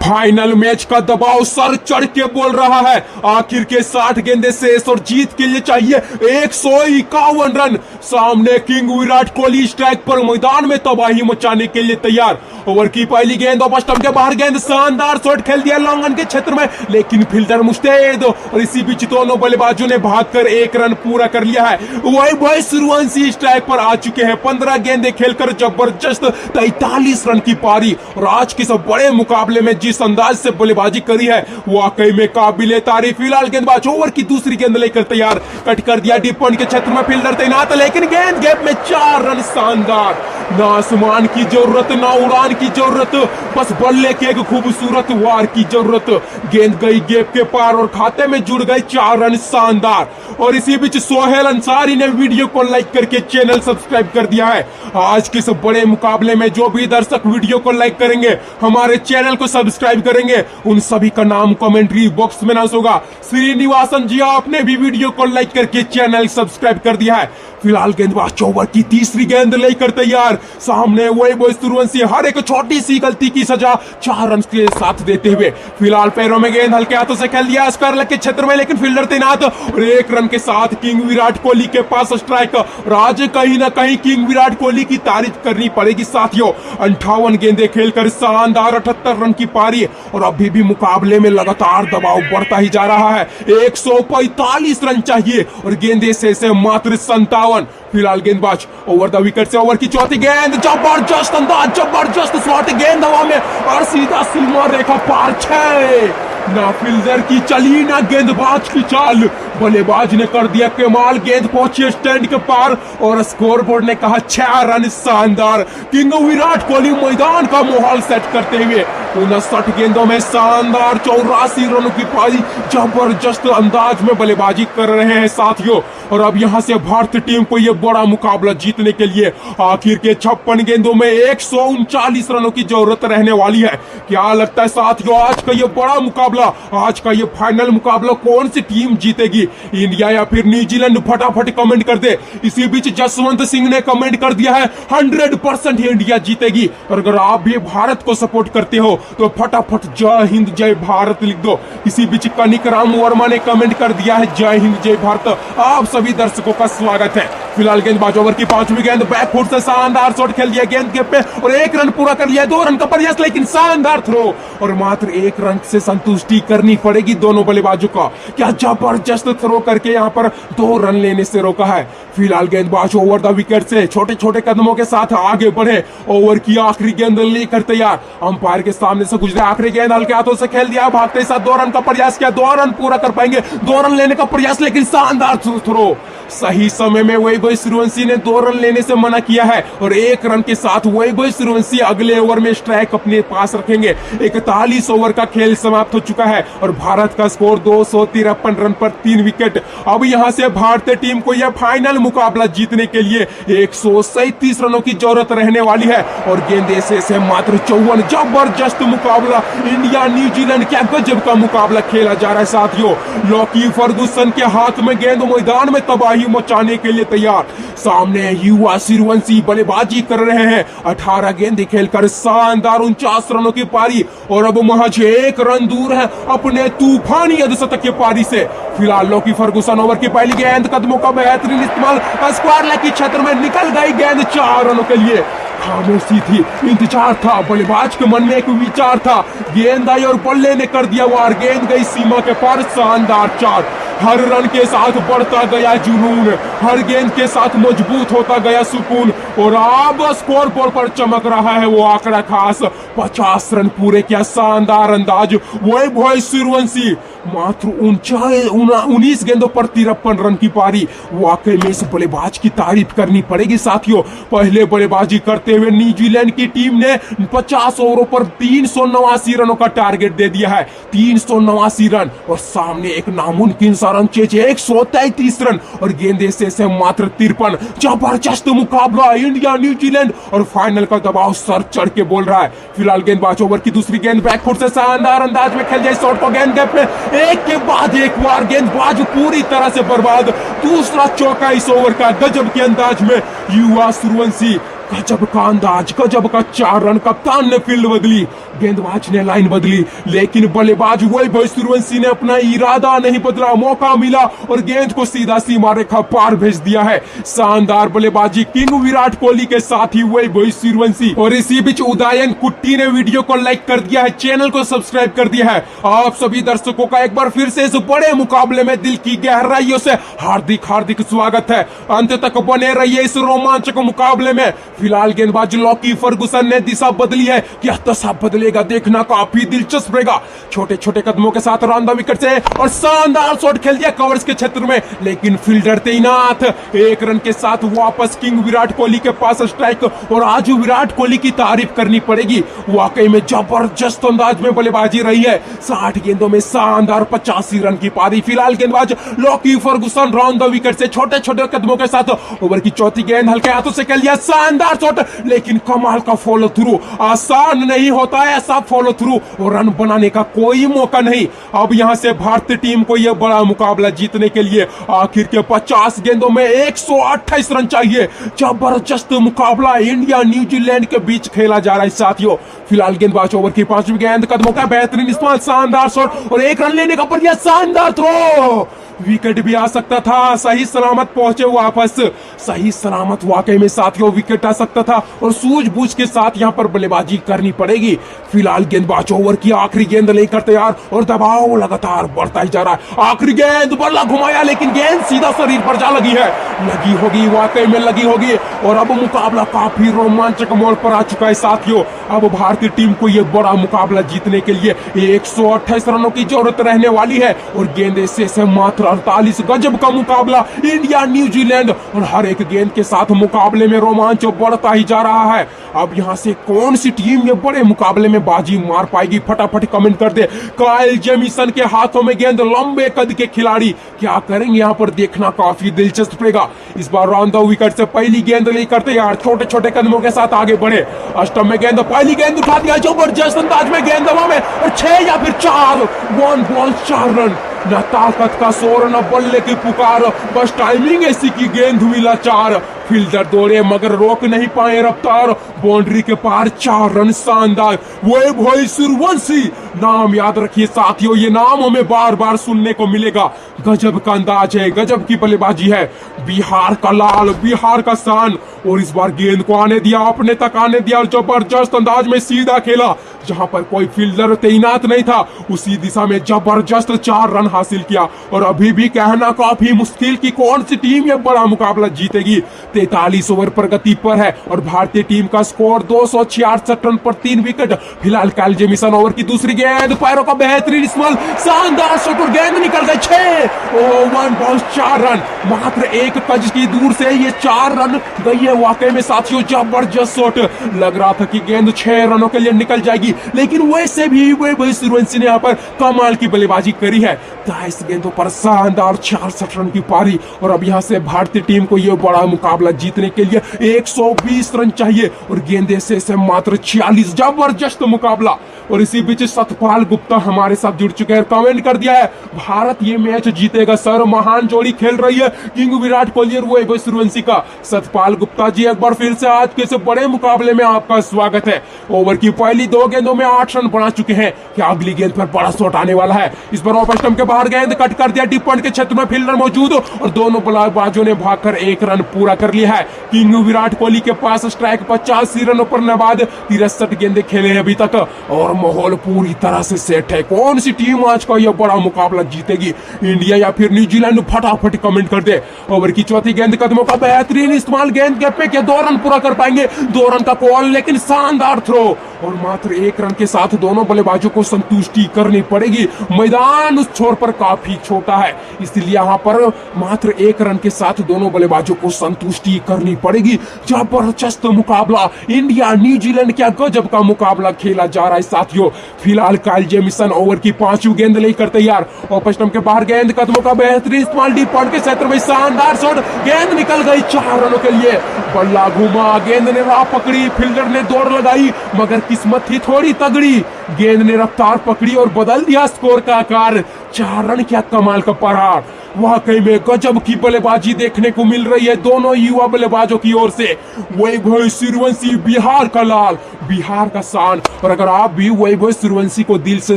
Final match का दबाव sir चढ़ के बोल रहा है। आखिर के 60 गेंदे शेष और जीत के लिए चाहिए 151 रन। सामने किंग विराट कोहली स्ट्राइक पर मैदान में तबाही मचाने के लिए तैयार। ओवर की पहली गेंद ऑफ स्टंप के बाहर गेंद, शानदार शॉट खेल दिया लॉन्ग के क्षेत्र में, लेकिन फील्डर मुस्तैद और इसी बीच दोनों बल्लेबाजों ने भागकर 1 रन पूरा कर लिया है। वैभव सूर्यवंशी स्ट्राइक पर आ चुके हैं। 15 गेंदे खेलकर जबरदस्त 43 रन की पारी और आज के सब बड़े मुकाबले में जिस अंदाज से बल्लेबाजी करी है वाकई में काबिले तारीफ। फिलहाल गेंदबाज ओवर की दूसरी गेंद लेकर तैयार, कट कर दिया डीप पॉइंट के क्षेत्र में, फील्डर तैनात लेकिन गेंद गैप में 4 रन। शानदार, ना आसमान की जरूरत ना उड़ान की जरूरत, बस बल्ले के एक खूबसूरत वार की जरूरत। गेंद गई गैप के पार और खाते में जुड़ गए 4 रन। शानदार। और इसी बीच सोहेल अंसारी ने वीडियो को लाइक करके चैनल सब्सक्राइब कर दिया है। आज के सब बड़े मुकाबले में जो भी दर्शक वीडियो को लाइक करेंगे, हमारे चैनल को सब्सक्राइब करेंगे, उन सभी का नाम कमेंट्री बॉक्स में अनाउंस होगा। श्रीनिवासन जी आपने भी वीडियो को लाइक करके चैनल सब्सक्राइब कर दिया है। फिलहाल गेंदबाज ओवर की तीसरी गेंद लेकर तैयार, सामने वैभव सूर्यवंशी हर एक छोटी सी गलती की सजा 4 रन के साथ देते हुए। फिलहाल पैरों में गेंद हल्के हाथों से खेल दिया स्क्वायर के क्षेत्र में, लेकिन फील्डर तैनात और 1 रन के साथ किंग विराट कोहली के पास स्ट्राइक। आज कहीं ना कहीं किंग विराट कोहली की तारीफ करनी पड़ेगी साथियों। 58 गेंदे खेलकर शानदार 78 रन की पारी और अभी भी मुकाबले में लगातार दबाव बढ़ता ही जा रहा है। 145 रन चाहिए और गेंदे से मात्र 57। फिलहाल गेंदबाज ओवर द विकेट से ओवर की चौथी गेंद, जबरदस्त अंदाज, जबरदस्त शॉट, गेंद हवा में और सीधा सीमा रेखा पार। 6 ना फील्डर की चली ना गेंदबाज की चाल, बल्लेबाज ने कर दिया कमाल। गेंद पहुंची स्टैंड के पार और स्कोरबोर्ड ने कहा 6 रन। शानदार, किंग विराट कोहली मैदान का माहौल सेट करते हुए 59 गेंदों में शानदार 84 रनों की पारी, जबरदस्त अंदाज में बल्लेबाजी कर रहे हैं साथियों। और अब यहां से भारतीय टीम को यह बड़ा मुकाबला जीतने के लिए आखिर के 56 गेंदों में 139 रनों की जरूरत रहने वाली है। क्या लगता है साथियों, आज का यह बड़ा मुकाबला, आज का यह फाइनल मुकाबला कौन सी टीम जीतेगी, इंडिया या फिर न्यूजीलैंड? फटाफट कमेंट कर दे। इसी बीच जसवंत सिंह ने कमेंट कर दिया है 100% इंडिया जीतेगी। और अगर आप भी भारत को सपोर्ट करते हो तो फटाफट जय हिंद जय भारत लिख दो। इसी बीच कनिक राम वर्मा ने कमेंट कर दिया है जय हिंद जय भारत। आप सभी दर्शकों का स्वागत है। फिलहाल गेंदबाज ओवर की 5वीं गेंद, बैकफुट से शानदार शॉट खेल दिया गेंद के पे और 1 रन पूरा कर लिया। 2 रन का प्रयास लेकिन शानदार थ्रो और मात्र 1 रन से संतुष्टि करनी पड़ेगी दोनों बल्लेबाजों का। क्या जबरदस्त थ्रो करके यहाँ पर 2 रन लेने से रोका है। फिलहाल गेंदबाज ओवर द विकेट से छोटे छोटे कदमों के साथ आगे बढ़े। ओवर की आखिरी गेंद लेकर तैयार, अंपायर के सामने से गुजरे आखिरी गेंद हल्के हाथों से खेल दिया, भागते साथ 2 रन का प्रयास किया। 2 रन पूरा कर पाएंगे, 2 रन लेने का प्रयास लेकिन शानदार थ्रो। सही समय में वैभव सूर्यवंशी ने 2 रन लेने से मना किया है और 1 रन के साथ वैभव सूर्यवंशी अगले ओवर में स्ट्राइक अपने पास रखेंगे। 41 ओवर का खेल समाप्त हो चुका है और भारत का स्कोर 253 रन पर 3 विकेट। अब यहां से भारतीय टीम को यह फाइनल मुकाबला जीतने के लिए 137 रनों की जरूरत रहने वाली है और गेंदे से मात्र 54। जबरदस्त मुकाबला, इंडिया न्यूजीलैंड, क्या गजब का मुकाबला खेला जा रहा है साथियों। लॉकी फर्गुसन के हाथ में गेंद, मैदान में तबाही मचाने के लिए तैयार। सामने युवा सूर्यवंशी बल्लेबाजी कर रहे हैं। 18 गेंदें खेलकर शानदार 49 रनों की पारी और अब महज 1 रन दूर है अपने तूफानी अर्धशतक की पारी से। फिलहाल लॉकी फर्गुसन ओवर की पहली गेंद, कदमों का बेहतरीन इस्तेमाल, स्क्वायर लेग के क्षेत्र में निकल गई गेंद 4 रनों के लिए। खामोशी थी, इंतजार था, बल्लेबाज के मन में एक विचार था, गेंद आई और बल्ले ने कर दिया वार। गेंद गई सीमा के पार, शानदार 4। हर रन के साथ बढ़ता गया जुनून, हर गेंद के साथ मजबूत होता गया सुकून और अब स्कोर बोर्ड पर चमक रहा है वो आंकड़ा खास। 50 रन पूरे किया, शानदार अंदाज। वैभव सूर्यवंशी मात्र 19 गेंदों पर 53 रन की पारी। वाकई में इस बल्लेबाज की तारीफ करनी पड़ेगी साथियों। पहले बल्लेबाजी करते हुए न्यूजीलैंड की टीम ने 50 ओवरों पर 389 रनों का टारगेट दे दिया है। 389 रन और सामने एक नामुमकिन रन चेचे 133 रन और गेंदे से मात्र 53। जबरदस्त मुकाबला, इंडिया न्यूजीलैंड और फाइनल का दबाव सर चढ़ के बोल रहा है। फिलहाल गेंदबाज ओवर की दूसरी गेंद, बैकफुट से शानदार अंदाज में खेल जाए शॉट को गेंद गैप में, एक के बाद एक बार गेंदबाज पूरी तरह से बर्बाद। दूसरा चौका इस ओवर का गजब के अंदाज में। युवा सूर्यवंशी गजब का अंदाज, गजब का 4 रन। कप्तान ने फील्ड बदली, गेंदबाज ने लाइन बदली, लेकिन बल्लेबाज वैभव सूर्यवंशी ने अपना इरादा नहीं बदला। मौका मिला और गेंद को सीधा सीमा रेखा पार भेज दिया है। शानदार बल्लेबाजी किंग विराट कोहली के साथ ही वैभव सूर्यवंशी। और इसी बीच उदयन कुट्टी ने वीडियो को लाइक कर दिया है, चैनल को सब्सक्राइब कर दिया है। आप सभी दर्शकों का एक बार फिर से इस बड़े मुकाबले में दिल की गहराइयों से हार्दिक हार्दिक स्वागत है। अंत तक बने रहिए इस रोमांचक मुकाबले में। फिलहाल गेंदबाज लॉकी फर्गुसन ने दिशा बदली है, क्या दशा बदलेगा देखना काफी दिलचस्प रहेगा। छोटे छोटे कदमों के साथ रॉन द विकेट से और शानदार शॉट खेल दिया कवर्स के क्षेत्र में, लेकिन फील्डर तैनात। 1 रन के साथ वापस किंग विराट कोहली के पास स्ट्राइक। और आज विराट कोहली की तारीफ करनी पड़ेगी, वाकई में जबरदस्त अंदाज में बल्लेबाजी रही है। 60 गेंदों में शानदार 85 रन की पारी। फिलहाल गेंदबाज Lockie Ferguson round the wicket से छोटे छोटे कदमों के साथ ओवर की चौथी गेंद हल्के हाथों से खेल दिया, शानदार शॉट, लेकिन कमाल का फॉलो थ्रू। आसान नहीं होता है ऐसा फॉलो थ्रू और रन बनाने का कोई मौका नहीं। अब यहां से भारतीय टीम को यह बड़ा मुकाबला जीतने के लिए आखिर के 50 गेंदों में 128 रन चाहिए। जबरदस्त मुकाबला इंडिया न्यूजीलैंड के बीच खेला जा रहा है साथियों। फिलहाल गेंदबाज ओवर की 5वीं गेंद, कदमों का बेहतरीन इस्तेमाल, शानदार शॉट और 1 रन लेने का प्रयास, शानदार थ्रो। विकेट भी आ सकता था, सही सलामत पहुंचे वापस, सही सलामत वाकई में साथियों विकेट आ सकता था और सूझबूझ के साथ यहां पर बल्लेबाजी करनी पड़ेगी। फिलहाल गेंदबाज ओवर की आखिरी गेंद लेकर तैयार और दबाव लगातार बढ़ता ही जा रहा है। आखिरी गेंद बल्ला घुमाया, लेकिन गेंद सीधा शरीर पर जा लगी है। लगी होगी, वाकई में लगी होगी। और अब मुकाबला काफी रोमांचक मोड़ पर आ चुका है साथियों। अब भारतीय टीम को यह बड़ा मुकाबला जीतने के लिए 128 रनों की जरूरत रहने वाली है और गेंद से मात्र 48। गजब का मुकाबला इंडिया न्यूजीलैंड और हर एक गेंद के साथ मुकाबले में रोमांच बढ़ता ही जा रहा है। अब यहां से कौन सी टीम ये बड़े मुकाबले में बाजी मार पाएगी, फटाफट कमेंट कर दे। काइल जेमिसन के हाथों में गेंद, लंबे कद के खिलाड़ी क्या करेंगे यहां पर देखना काफी दिलचस्प रहेगा। इस बार रॉन द विकेट से पहली गेंद लेकर तैयार, छोटे छोटे कदमों के साथ आगे बढ़े। अष्टम में गेंद, पहली गेंद उठा दिया, जबरदस्त अंदाज में गेंद हवा में और 6 या फिर 4, 1 बॉल 4 रन। न ताकत का शोर न बल्ले की पुकार, बस टाइमिंग ऐसी की गेंद हुई लाचार। फील्डर दौड़े मगर रोक नहीं पाए रफ्तार, बाउंड्री के पार 4 रन, शानदार। वैभव सूर्यवंशी नाम याद रखिए साथियों, ये नाम हमें बार बार सुनने को मिलेगा। गजब का अंदाज है, गजब की बल्लेबाजी है। बिहार का लाल, बिहार का शान। और इस बार गेंद को आने दिया, अपने तक आने दिया और जबरदस्त अंदाज में सीधा खेला। जहां पर कोई फील्डर तैनात नहीं था उसी दिशा में जबरदस्त 4 रन हासिल किया। और अभी भी कहना काफी मुश्किल कि कौन सी टीम ये बड़ा मुकाबला जीतेगी। 43 ओवर प्रगति पर है और भारतीय टीम का स्कोर 266 रन पर 3 विकेट। फिलहाल काइल जेमिसन ओवर की दूसरी गेंद, पैरों का बेहतरीन इस्तेमाल, शानदार शॉट और गेंद निकल गई 6, 1 बॉल 4 रन। मात्र 1 गज की दूर से ये 4 रन गई है। वाकई में साथियों जबरदस्त शॉट, लग रहा था कि गेंद 6 रनों के लिए निकल जाएगी, लेकिन वैसे भी वैभव सूर्यवंशी ने यहाँ पर कमाल की बल्लेबाजी करी है। 23 गेंदों पर शानदार 66 रन की पारी। और अब यहाँ से भारतीय टीम को यह बड़ा मुकाबला जीतने के लिए 120 रन चाहिए और गेंदे से मात्र 46। जबरदस्त मुकाबला। और इसी बीच सतपाल गुप्ता हमारे साथ जुड़ चुके हैं, कमेंट कर दिया है भारत ये मैच जीतेगा सर, महान जोड़ी खेल रही है किंग विराट कोहली और वैभव सूर्यवंशी का। सतपाल गुप्ता जी एक बार फिर से आज के इस बड़े मुकाबले में आपका स्वागत है। ओवर की पहली 2 गेंदों में 8 रन बना चुके हैं, क्या अगली गेंद पर बड़ा शॉट आने वाला है। इस बार ऑफ स्टंप के बाहर गेंद कट कर दिया, डीप पॉइंट के क्षेत्र में फील्डर मौजूद और दोनों बल्लेबाजों ने भागकर 1 रन पूरा कर लिया है। किंग विराट कोहली के पास स्ट्राइक 85 रनों पर नवाद 63 गेंदे खेले हैं अभी तक और माहौल पूरी तरह से सेट है। कौन सी टीम आज का यह बड़ा मुकाबला जीतेगी, इंडिया या फिर न्यूजीलैंड, फटाफट कमेंट कर दे। ओवर की चौथी गेंद, कदमों का बेहतरीन इस्तेमाल, गेंद गैप पे क्या 2 रन पूरा कर पाएंगे, 2 रन का कॉल, लेकिन शानदार थ्रो और मात्र 1 रन के साथ दोनों बल्लेबाजों को संतुष्टि करनी पड़ेगी। मैदान उस छोर पर काफी छोटा है, इसलिए यहाँ पर मात्र 1 रन के साथ दोनों बल्लेबाजों को संतुष्टि करनी पड़ेगी। जबरदस्त मुकाबला, इंडिया न्यूजीलैंड, क्या गजब का मुकाबला खेला जा रहा है साथियों। फिलहाल काइल जेमिसन ओवर की 5वीं गेंद लेकर तैयार, ऑफ स्टंप के बाहर गेंद, कदमों का बेहतरीन इस्तेमाल, डीप पॉइंट के क्षेत्र में शानदार शॉट, गेंद निकल गई 4 रनों के लिए। बल्ला घुमा, गेंद ने राह पकड़ी, फील्डर ने दौड़ लगाई मगर किस्मत थी थोड़ी बड़ी तगड़ी। गेंद ने रफ्तार पकड़ी और बदल दिया स्कोर का आकार। 4 रन, क्या कमाल का प्रहार। वाकई में गजब की बल्लेबाजी देखने को मिल रही है दोनों युवा बल्लेबाजों की ओर से। वैभव सूर्यवंशी बिहार का लाल, बिहार का शान। और अगर आप भी वैभव सूर्यवंशी को दिल से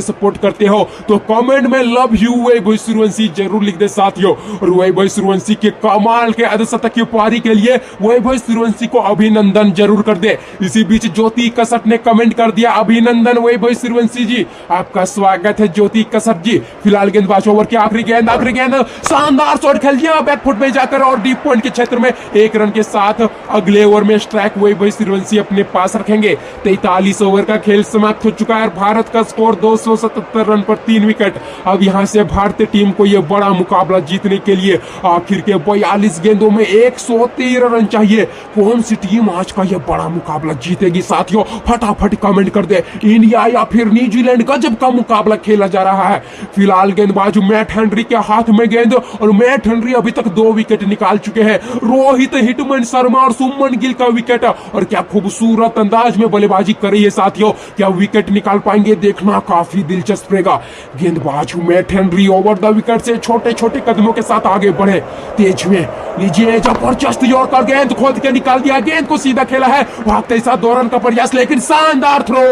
सपोर्ट करते हो तो कमेंट में लव यू वैभव सूर्यवंशी जरूर लिख दे साथियों। और वैभव सूर्यवंशी के कमाल के अर्धशतक की पारी के लिए वैभव सूर्यवंशी को अभिनंदन जरूर कर दे। इसी बीच ज्योति कसट ने कमेंट कर दिया, अभिनंदन वैभव सूर्यवंशी जी, आपका स्वागत है ज्योति कसट जी। फिलहाल गेंदबाज ओवर की आखिरी गेंद शानदार शॉट खेल दिया बैकफुट में जाकर और डीप पॉइंट के क्षेत्र में। 1 रन के साथ अगले ओवर में स्ट्राइक वैभव सूर्यवंशी अपने पास रखेंगे। 43 ओवर का खेल समाप्त हो चुका है। भारत का स्कोर 277 रन पर 3 विकेट। अब यहां से भारतीय टीम को यह बड़ा मुकाबला जीतने के लिए आखिर के 42 गेंदों में 113 रन चाहिए। कौन सी टीम आज का यह बड़ा मुकाबला जीतेगी साथियों? फटाफट कमेंट कर दे। इंडिया या फिर न्यूजीलैंड, गजब का मुकाबला खेला जा रहा है। फिलहाल गेंदबाज मैट हेनरी के हाथ में गेंद और मैट हेनरी अभी तक 2 विकेट निकाल चुके हैं। रोहित हिटमैन शर्मा और सुमन गिल का विकेट। और क्या खूबसूरत अंदाज में बल्लेबाजी कर रही है साथियों। क्या विकेट निकाल पाएंगे? देखना काफी दिलचस्प रहेगा। गेंदबाज Matt Henry over the wicket से छोटे छोटे कदमों के साथ आगे बढ़े। तेज में लीजिए, जबरदस्त यॉर्कर गेंद खोद के निकाल दिया। गेंद को सीधा खेला है, भागते साथ 2 रन का प्रयास, लेकिन शानदार थ्रो।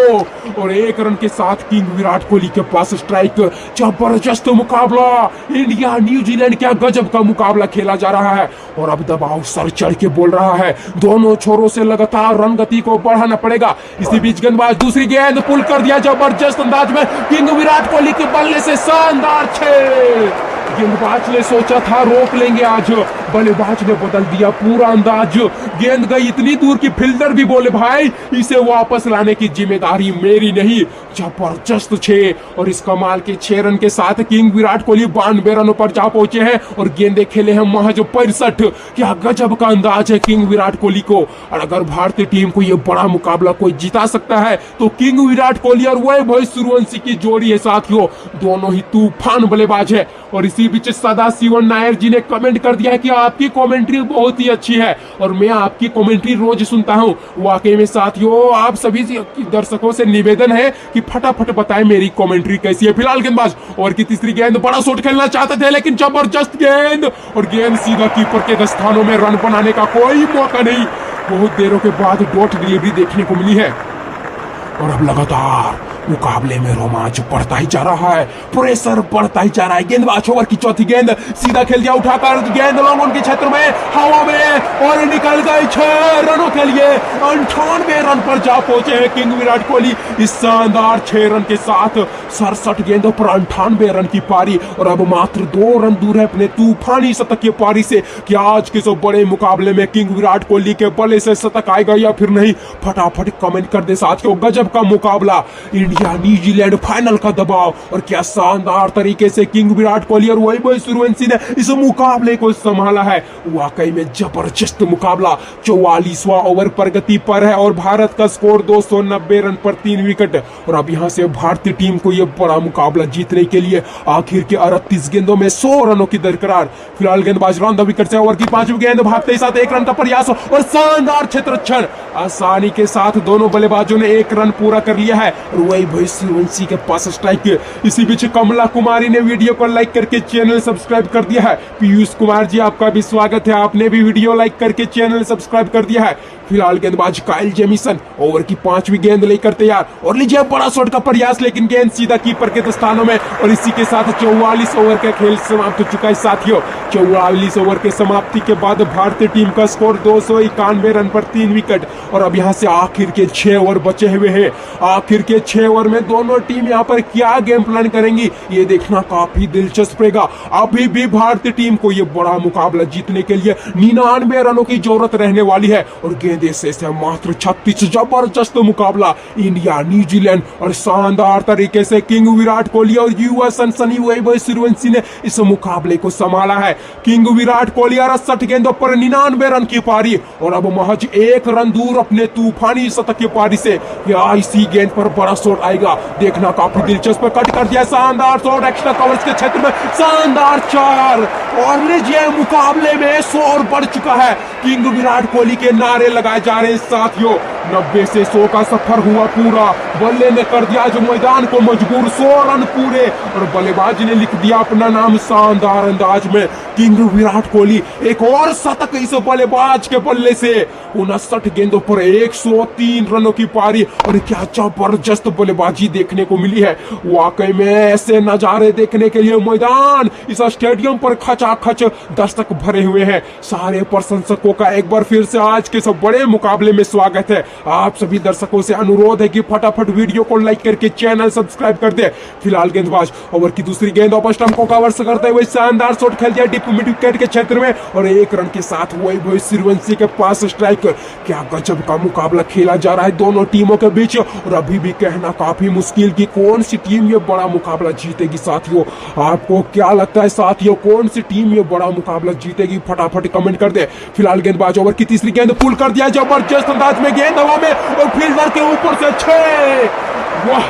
और 1 रन के साथ किंग विराट कोहली के पास स्ट्राइक। जबरदस्त मुकाबला। इंडिया न्यूजीलैंड, क्या गजब का मुकाबला खेला जा रहा है। और अब दबाव सर चढ़ के बोल रहा है। दोनों छोरों से लगातार रन गति को बढ़ाना पड़ेगा। इसी बीच गेंदबाज दूसरी गेंद पुल कर दिया जबरदस्त अंदाज में। किंग विराट कोहली के बल्ले से शानदार 6। गेंदबाज ने सोचा था रोक लेंगे आज, बल्लेबाज ने बदल दिया पूरा अंदाज। गेंद गई इतनी दूर कि फील्डर भी बोले भाई इसे वापस लाने की जिम्मेदारी मेरी नहीं। जबरदस्त 6। और इस कमाल के 6 रन के साथ किंग विराट कोहली 92 रनों पर जा पहुंचे हैं और गेंदे खेले हैं महज 65। क्या गजब का अंदाज है किंग विराट कोहली को। और अगर भारतीय टीम को यह बड़ा मुकाबला कोई जिता सकता है तो किंग विराट कोहली और वैभव सूर्यवंशी की जोड़ी है साथियों। दोनों ही तूफान बल्लेबाज है। और इसी बीच सदाशिवन नायर जी ने कमेंट कर दिया है कि आपकी कमेंट्री बहुत ही अच्छी है और मैं आपकी कमेंट्री रोज सुनता हूं। वाकई में साथियों आप सभी दर्शकों से निवेदन है कि फटाफट बताएं मेरी कमेंट्री कैसी है। फिलहाल गेंदबाज और की तीसरी गेंद, बड़ा शॉट खेलना चाहते थे लेकिन जबरदस्त गेंद और गेंद सीधा कीपर के दस्तानों में। रन बनाने का कोई मौका नहीं। बहुत देरों के बाद डॉट डिलीवरी देखने को मिली है। और अब लगातार मुकाबले में रोमांच बढ़ता ही जा रहा है, प्रेशर बढ़ता ही जा रहा है। गेंदबाज ओवर की चौथी गेंद सीधा खेल दिया उठाकर, गेंद लॉन्ग ऑन के क्षेत्र में हवा में और निकल गई 6 रनों के लिए। 98 रन पर जा पहुंचे हैं किंग विराट कोहली इस शानदार 6 रन के साथ। 67 गेंदों पर 98 रन की पारी और अब मात्र 2 रन दूर है अपने तूफानी शतक की पारी से। क्या आज के सब बड़े मुकाबले में किंग विराट कोहली के बल्ले से शतक आएगा या फिर नहीं? फटाफट कमेंट कर दे साथियों। गजब का मुकाबला, इंडिया न्यूजीलैंड फाइनल का दबाव। और क्या शानदार तरीके से किंग विराट कोहली और वैभव सूर्यवंशी ने इस मुकाबले को संभाला है। वाकई में जबरदस्त मुकाबला। 44वां ओवर प्रगति पर है और भारत का स्कोर 290 रन पर 3 विकेट। और अब यहां से भारतीय टीम को यह बड़ा मुकाबला जीतने के लिए आखिर के 38 गेंदों में 100 रनों की दरकार। फिलहाल गेंदबाज रन द विकेट से ओवर की 5वीं गेंद, भागते साथ 1 रन का प्रयास और शानदार क्षेत्ररक्षण। आसानी के साथ दोनों बल्लेबाजों ने 1 रन पूरा कर लिया है। वैभव सूर्यवंशी के पास स्ट्राइक। इसी बीच कमला कुमारी ने वीडियो को लाइक करके चैनल सब्सक्राइब कर दिया है। पीयूष कुमार जी आपका भी स्वागत है, आपने भी वीडियो लाइक करके चैनल सब्सक्राइब कर दिया है। फिलहाल गेंदबाज काइल जेमिसन ओवर की 5वीं गेंद लेकर तैयार और लीजिए बड़ा शॉट का प्रयास, लेकिन गेंद सीधा कीपर के दस्तानों में। और इसी के साथ 44 ओवर का खेल समाप्त हो चुका है साथियों। 44 ओवर के समाप्ति के बाद भारतीय टीम का स्कोर 291 रन पर 3 विकेट। और अब यहां से आखिर के 6 ओवर बचे हुए हैं। आखिर के 6 ओवर में दोनों टीम यहां पर क्या गेम प्लान करेंगी ये देखना काफी दिलचस्प रहेगा। अभी भी भारतीय टीम को यह बड़ा मुकाबला जीतने के लिए 99 रनों की जरूरत रहने वाली है और गेंद से मात्र 36। जबरदस्त मुकाबला इंडिया न्यूजीलैंड और शानदार तरीके से किंग विराट कोहली और युवा सनसनी वैभव सूर्यवंशी ने इस मुकाबले को संभाला है। किंग विराट कोहली 68 गेंदों पर 99 रन की पारी और अब महज 1 रन दूर अपने तूफानी शतक की पारी से। क्या इसी गेंद पर बड़ा शॉट आएगा? देखना काफी दिलचस्प। कट कर दिया, शानदार शॉट एक्स्ट्रा कवर्स के क्षेत्र में, शानदार 4। और लीजिए मुकाबले में शोर बढ़ चुका है। किंग विराट कोहली के नारे लगाए जा रहे हैं साथियों। 90 से 100 का सफर हुआ पूरा। बल्ले ने कर दिया जो मैदान को मजबूर, 100 रन पूरे और बल्लेबाज ने लिख दिया अपना नाम शानदार अंदाज में। किंग विराट कोहली एक और शतक इस बल्लेबाज के बल्ले से। 59 गेंदों पर 103 रनों की पारी और क्या जबरदस्त बल्लेबाजी देखने को मिली है। वाकई में ऐसे नजारे देखने के लिए मैदान इस स्टेडियम पर खचाखच दर्शक भरे हुए हैं। सारे प्रशंसकों का एक बार फिर से आज के सब बड़े मुकाबले में स्वागत है। आप सभी दर्शकों से अनुरोध है कि फटाफट वीडियो को लाइक करके चैनल सब्सक्राइब कर दे। फिलहाल गेंदबाज ओवर की दूसरी गेंद ऑफ स्टंप को कवर करते हुए शानदार शॉट खेल दिया डीप मिड विकेट के क्षेत्र में और 1 रन के साथ वैभव सूर्यवंशी के पास स्ट्राइक। क्या गजब का मुकाबला खेला जा रहा है दोनों टीमों के बीच और अभी भी कहना काफी मुश्किल कि कौन सी टीम ये बड़ा मुकाबला जीतेगी। साथियों, आपको क्या लगता है साथियों, कौन सी टीम ये बड़ा मुकाबला जीतेगी? फटाफट कमेंट कर दे। फिलहाल गेंदबाज ओवर की तीसरी गेंद पुल कर दिया जबरदस्त अंदाज में, गेंद हवा में और फील्डर के ऊपर से 6। वाह,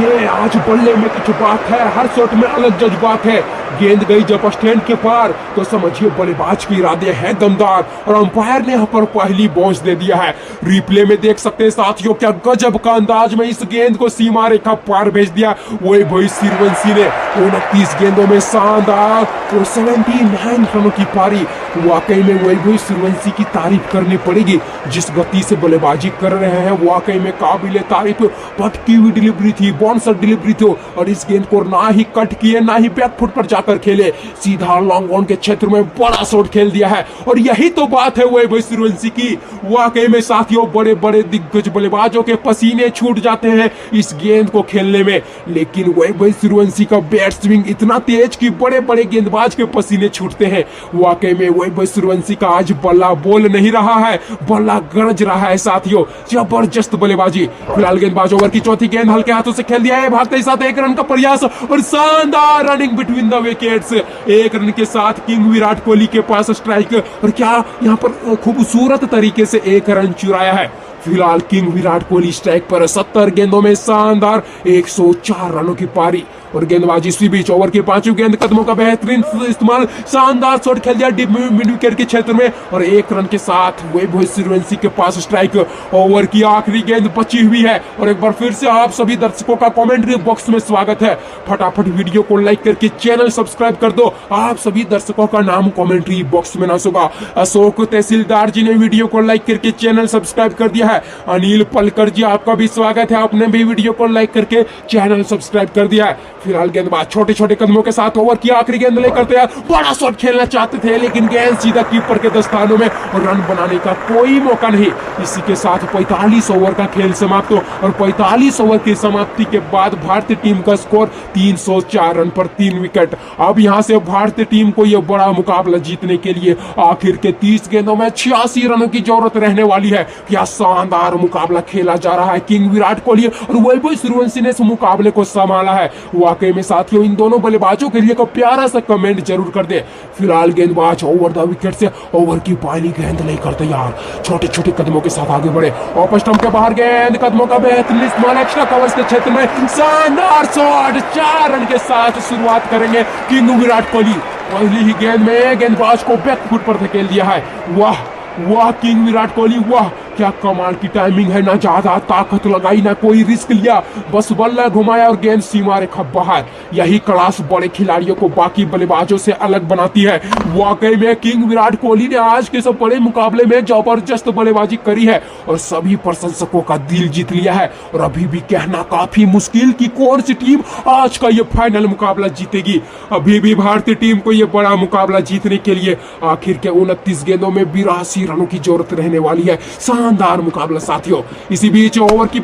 ये आज बल्ले में कुछ बात है, हर शॉट में अलग जज्बात है। गेंद गई जब स्टैंड के पार तो समझिए बल्लेबाज के इरादे हैं दमदार और अंपायर ने यहाँ पर पहली बाउंस दे दिया है। रिप्ले में देख सकते हैं साथियों, क्या गजब का अंदाज में इस गेंद को सीमा रेखा पार भेज दिया वैभव सूर्यवंशी ने। 29 गेंदों में शानदार और 79 रनों की पारी। वाकई में वैभव सूर्यवंशी की तारीफ करनी पड़ेगी, जिस गति से बल्लेबाजी कर रहे हैं वाकई में काबिले तारीफ। पटकी हुई डिलीवरी थी, बाउंसर डिलीवरी थी और इस गेंद को ना ही कट किए ना ही बैकफुट पर जाकर खेले, सीधा लॉन्ग ऑन के क्षेत्र में बड़ा शॉट खेल दिया है। और यही तो बात है वैभव सूर्यवंशी की। वाकई में साथियों, बड़े बड़े दिग्गज बल्लेबाजों के पसीने छूट जाते हैं इस गेंद को खेलने में, लेकिन वैभव सूर्यवंशी का बैट स्विंग इतना तेज कि बड़े बड़े गेंदबाज के पसीने छूटते हैं। वाकई में वैभव सूर्यवंशी का आज बल्ला बोल नहीं रहा है, बल्ला गरज रहा है साथियों। जबरदस्त बल्लेबाजी। फिलहाल गेंदबाज ओवर की चौथी गेंद हल्के हाथों से खेल दिया है, भागते ही साथ 1 रन का प्रयास और शानदार running between the wickets. 1 run के साथ किंग विराट कोहली के पास स्ट्राइक और क्या यहाँ पर खूबसूरत तरीके से 1 रन चुराया है। फिलहाल किंग विराट कोहली स्ट्राइक पर 70 गेंदों में शानदार 104 रनों की पारी और गेंदबाजी इसी बीच ओवर की 5वीं गेंद कदमों का बेहतरीन इस्तेमाल, शानदार शॉट खेल दिया डीप मिड विकेट के क्षेत्र में और 1 रन के साथ वैभव सूर्यवंशी के पास स्ट्राइक। ओवर की आखिरी गेंद बची हुई है और एक बार फिर से आप सभी दर्शकों का कमेंट्री बॉक्स में स्वागत है। फटाफट वीडियो को लाइक करके चैनल सब्सक्राइब कर दो। आप सभी दर्शकों का नाम कमेंट्री बॉक्स में ना होगा। अशोक तहसीलदार जी ने वीडियो को लाइक करके चैनल सब्सक्राइब कर दिया है। अनिल पलकर जी, आपका भी स्वागत है, आपने भी वीडियो को लाइक करके चैनल सब्सक्राइब कर दिया है। फिलहाल गेंदबाज छोटे छोटे कदमों के साथ ओवर की आखिरी गेंद लेकर तैयार, बड़ा शॉट खेलना चाहते थे लेकिन गेंद सीधा कीपर के दस्तानों में और रन बनाने का कोई मौका नहीं। इसी के साथ 45 ओवर का खेल समाप्त और 45 ओवर की समाप्ति के बाद भारतीय टीम का स्कोर 304 रन पर 3 विकेट। अब यहां से भारतीय टीम को यह बड़ा मुकाबला जीतने के लिए आखिर के 30 गेंदों में 86 रनों की जरूरत रहने वाली है। क्या शानदार मुकाबला खेला जा रहा है। किंग विराट कोहली और वैभव सूर्यवंशी ने इस मुकाबले को संभाला है। वाकई में साथियों, इन दोनों बल्लेबाजों के लिए को प्यारा सा कमेंट जरूर कर दे। फिलहाल गेंदबाज ओवर द विकेट से ओवर की पहली गेंद लेकर तैयार, छोटे छोटे कदमों के साथ आगे बढ़े, ऑफ स्टंप के बाहर गेंद, कदमों का बेहतरीन इस्तेमाल, एक्स्ट्रा कवर्स के क्षेत्र में शानदार शॉट। 4 रन के साथ शुरुआत करेंगे किंग विराट कोहली। पहली ही गेंद में गेंदबाज को बैक फुट पर धकेल दिया है। वाह वाह किंग विराट कोहली, वाह क्या कमाल की टाइमिंग है। ना ज्यादा ताकत लगाई ना कोई रिस्क लिया, बस बल्ला घुमाया और गेंद सीमा रेखा बाहर। यही क्लास बड़े खिलाड़ियों को बाकी बल्लेबाजों से अलग बनाती है। वाकई में किंग विराट कोहली ने आज के सब बड़े मुकाबले में जबरदस्त बल्लेबाजी करी है और सभी प्रशंसकों का दिल जीत लिया है। और अभी भी कहना काफी मुश्किल कि कौन सी टीम आज का ये फाइनल मुकाबला जीतेगी। अभी भी भारतीय टीम को ये बड़ा मुकाबला जीतने के लिए आखिर के 29 गेंदों में 82 रनों की जरूरत रहने वाली है। शानदार मुकाबला साथियों। इसी बीच ओवर की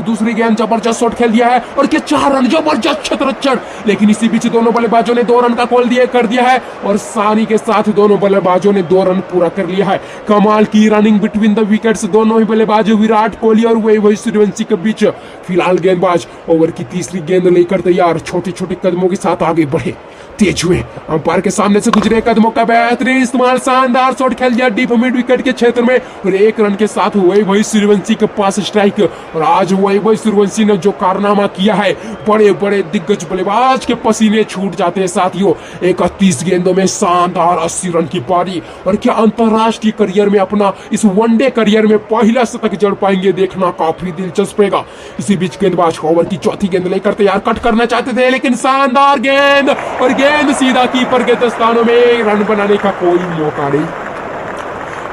दूसरी गेंद जबरदस्त शॉट खेल दिया है और के 4 रन, जबरदस्त छतरचर। लेकिन इसी बीच दोनों बल्लेबाजों ने 2 रन का कॉल कर दिया है और सानी के साथ दोनों बल्लेबाजों ने 2 रन पूरा कर लिया है। कमाल की रनिंग बिटवीन द विकेट्स दोनों ही बल्लेबाज विराट कोहली और वैभव सूर्यवंशी के बीच। फिलहाल गेंदबाज ओवर की तीसरी गेंद लेकर तैयार, छोटे छोटे कदमों के साथ आगे बढ़े, तेज हुए, अंपायर के सामने से गुजरे, कदमों का बेहतरीन इस्तेमाल, शानदार शॉट खेल दिया डीप मिड विकेट के क्षेत्र में और 1 रन के साथ वैभव सूर्यवंशी के पास स्ट्राइक। और आज वैभव सूर्यवंशी ने जो कारनामा किया है, बड़े बड़े दिग्गज बल्लेबाज के पसीने छूट जाते हैं साथियों। 31 गेंदों में शानदार 80 रन की पारी। और क्या अंतरराष्ट्रीय करियर में, अपना इस वनडे करियर में पहला शतक जड़ पाएंगे, देखना काफी दिलचस्प रहेगा। इसी बीच गेंदबाज ओवर की चौथी गेंद लेकर तैयार, कट करना चाहते थे लेकिन शानदार गेंद, और गेंद सीधा कीपर के दस्तानों में। रन बनाने का कोई मौका नहीं।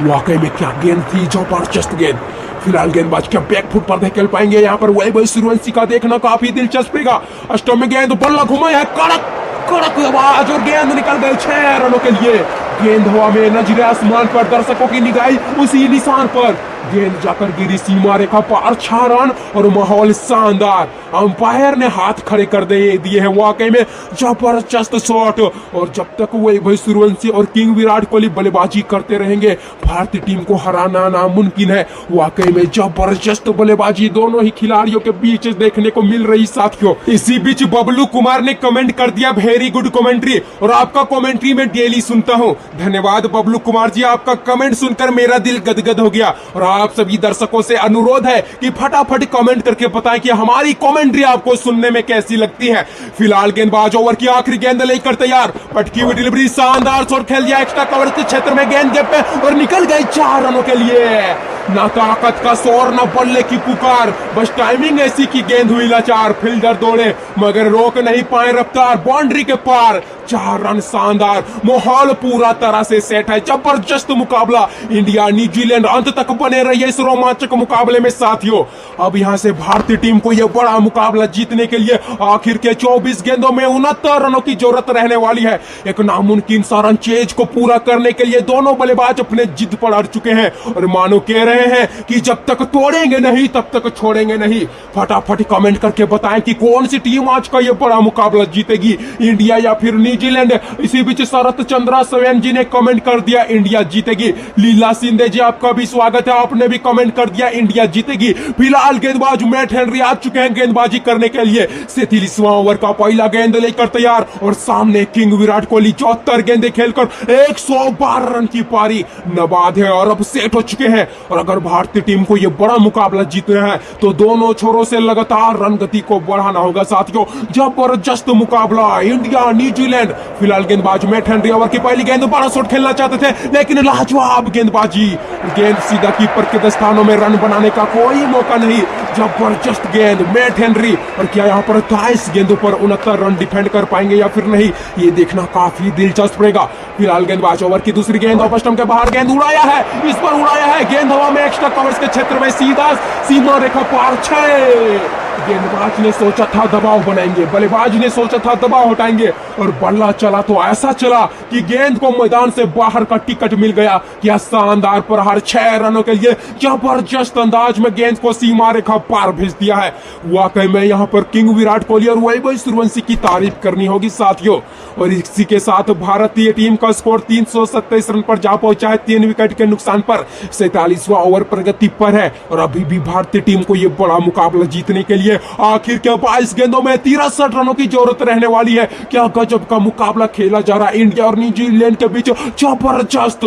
वाकई में क्या गेंद थी, जबरदस्त गेंद। फिलहाल गेंदबाज क्या बैकफुट पर खेल पाएंगे यहाँ पर वैभव सूर्यवंशी का, देखना काफी दिलचस्प रहेगा। अष्टम में गेंद बल्ला घुमा है, कड़क कड़क आवाज, और गेंद निकल गई 6 रनों के लिए। गेंद हवा में, नजरे आसमान पर, दर्शकों की निगाह उसी निशान पर। गेंद जाकर गिरी सीमा रेखा पार, 6 रन और माहौल शानदार। अंपायर ने हाथ खड़े कर दिए हैं। वाकई में जबरदस्त शॉट। और जब तक वैभव सूर्यवंशी और किंग विराट कोहली बल्लेबाजी करते रहेंगे, भारतीय टीम को हराना नामुमकिन है। वाकई में जबरदस्त बल्लेबाजी दोनों ही खिलाड़ियों के बीच देखने को मिल रही साथियों। इसी बीच बबलू कुमार ने कमेंट कर दिया, वेरी गुड कमेंट्री, और आपका कमेंट्री में डेली सुनता हूँ। धन्यवाद बबलू कुमार जी, आपका कमेंट सुनकर मेरा दिल गदगद हो गया। और आप सभी दर्शकों से अनुरोध है कि फटाफट कमेंट करके बताएं कि हमारी कमेंट्री आपको सुनने में कैसी लगती है। फिलहाल गेंदबाज ओवर की आखिरी गेंद लेकर तैयार, पटकी हुई डिलीवरी, शानदार शॉट खेल दिया एक्स्ट्रा कवर के क्षेत्र में, गेंद गैप पे, और निकल गई 4 रनों के लिए। ना ताकत का शोर, ना बल्ले की पुकार, बस टाइमिंग ऐसी की गेंद हुई लाचार। फील्डर दौड़े मगर रोक नहीं पाए रफ्तार, बाउंड्री के पार। 4 रन, शानदार। माहौल पूरा तरह से सेट है, जबरदस्त मुकाबला। इंडिया न्यूजीलैंड अंत तक बने रही है इस रोमांचक मुकाबले में साथियों। अब यहां से भारतीय टीम को यह बड़ा मुकाबला जीतने के लिए आखिर के 24 गेंदों में 69 रनों की जरूरत रहने वाली है। एक नामुमकिन सा रन चेज को पूरा करने के लिए दोनों बल्लेबाज अपने जिद पर अड़ चुके हैं, और मानो कह रहे हैं कि जब तक तोड़ेंगे नहीं तब तक छोड़ेंगे नहीं। फटाफट कमेंट करके बताएं कि कौन सी टीम आज का यह बड़ा मुकाबला जीतेगी, इंडिया या फिर न्यूजीलैंड। इसी बीच शरत चंद्रा स्वयं जी ने कमेंट कर दिया, इंडिया जीतेगी। लीला सिंधे जी, आपका भी स्वागत है, आपने भी कमेंट कर दिया इंडिया जीतेगी। फिलहाल गेंदबाज मैट हेनरी आ चुके हैं गेंदबाजी करने के लिए। 37वां ओवर का पहला गेंद लेकर तैयार, और सामने किंग विराट कोहली 74 गेंदे खेलकर 112 रन की पारी नबाद है और अब सेट हो चुके हैं। और अगर भारतीय टीम को यह बड़ा मुकाबला जीतना है तो दोनों छोरों से लगातार रन गति को बढ़ाना होगा साथियों। जबरदस्त मुकाबला इंडिया न्यूजीलैंड। फिलहाल गेंदबाज मैट हेनरी ओवर की पहली गेंद बड़ा शॉट खेलना चाहते थे, लेकिन लाजवाब गेंदबाजी, गेंद सीधा कीपर के दस्तानों में, रन बनाने का कोई मौका नहीं। जबरदस्त गेंद मैट हेनरी। और क्या यहाँ पर 23 गेंदों पर 69 रन डिफेंड कर पाएंगे या फिर नहीं, ये देखना काफी दिलचस्प रहेगा। फिलहाल गेंदबाज ओवर की दूसरी गेंद ऑफ स्टंप के बाहर, गेंद उड़ाया है, इस पर उड़ाया है, गेंद हवा में एक्स्ट्रा कवर्स के क्षेत्र में, सीधा सीमा रेखा पार 6। गेंदबाज ने सोचा था दबाव बनाएंगे, बल्लेबाज ने सोचा था दबाव हटाएंगे, और बल्ला चला तो ऐसा चला कि गेंद को मैदान से बाहर का टिकट मिल गया। क्या शानदार प्रहार, 6 रनों के लिए जबरदस्त अंदाज में गेंद को सीमा रेखा पार भेज दिया है। वाकई में यहाँ पर किंग विराट कोहली और वैभव सूर्यवंशी की तारीफ करनी होगी साथियों। और इसी के साथ भारतीय टीम का स्कोर 327 रन पर जा पहुंचा है, 3 विकेट के नुकसान पर। 47वां ओवर प्रगति पर है, और अभी भी भारतीय टीम को यह बड़ा मुकाबला जीतने के लिए आखिर के 22 गेंदों में 63 रनों की जरूरत रहने वाली है। क्या गजब का मुकाबला खेला जा रहा है इंडिया और न्यूजीलैंड के बीच, जबरदस्त।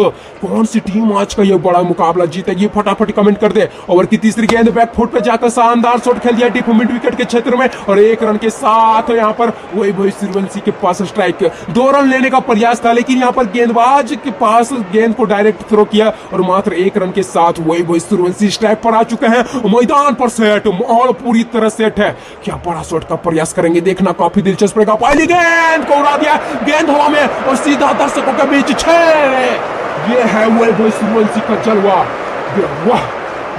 कौन सी टीम आज का यह बड़ा मुकाबला जीतेगी, फटाफट कमेंट कर दे। ओवर की तीसरी गेंद बैकफुट पे जाकर शानदार शॉट खेल दिया डीप मिड विकेट के क्षेत्र में, और 1 रन के साथ यहाँ पर वैभव सूर्यवंशी के पास स्ट्राइक। 2 रन लेने का प्रयास था, लेकिन यहाँ पर गेंदबाज के पास गेंद को डायरेक्ट थ्रो किया, और मात्र 1 रन के साथ वैभव सूर्यवंशी स्ट्राइक पर आ चुके हैं। मैदान पर सेट, माहौल पूरी तरह सेट है। क्या बड़ा शॉट का प्रयास करेंगे, देखना काफी दिलचस्प रहेगा। पहली गेंद को उड़ा दिया, गेंद हवा में और सीधा दर्शकों के बीच 6। ये है वैभव सूर्यवंशी का जलवा। वाह,